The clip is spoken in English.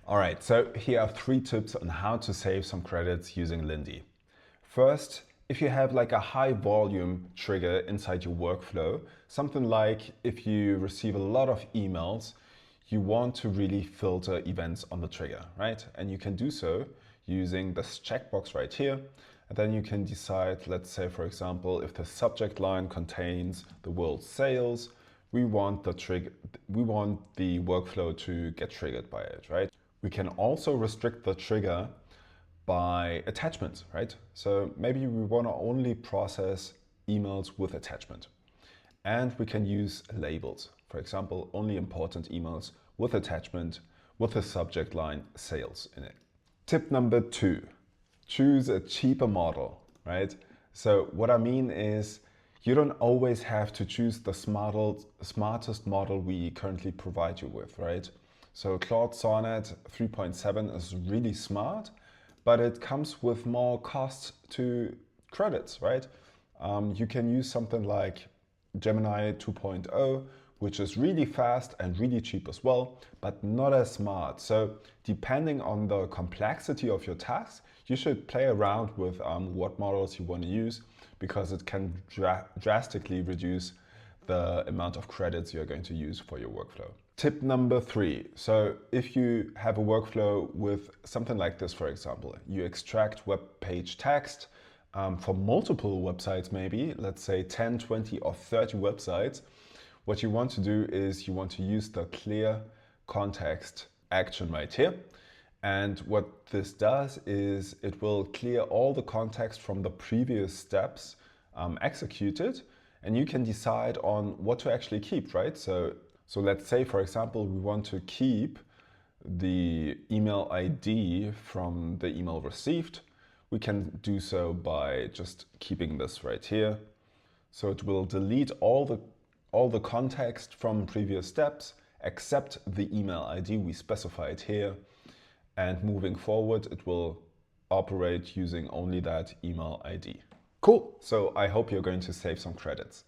All right, so here are 3 tips on how to save some credits using Lindy. First, if you have like a high volume trigger inside your workflow, something like if you receive a lot of emails, you want to really filter events on the trigger, right? And you can do so using this checkbox right here. And then you can decide, let's say, for example, if the subject line contains the word sales, we want the workflow to get triggered by it, right? We can also restrict the trigger by attachments, right? So maybe we want to only process emails with attachment. And we can use labels. For example, only important emails with attachment with the subject line sales in it. Tip number 2, choose a cheaper model, right? So what I mean is you don't always have to choose the smartest model we currently provide you with, right? So Claude Sonnet 3.7 is really smart, but it comes with more costs to credits, right? You can use something like Gemini 2.0, which is really fast and really cheap as well, but not as smart. So depending on the complexity of your tasks, you should play around with what models you want to use, because it can drastically reduce the amount of credits you're going to use for your workflow. Tip number 3. So if you have a workflow with something like this, for example, you extract web page text for multiple websites, maybe, let's say 10, 20 or 30 websites, what you want to do is you want to use the clear context action right here. And what this does is it will clear all the context from the previous steps executed, and you can decide on what to actually keep, right? So let's say, for example, we want to keep the email ID from the email received. We can do so by just keeping this right here. So it will delete all the context from previous steps except the email ID we specified here. And moving forward, it will operate using only that email ID. Cool. So I hope you're going to save some credits.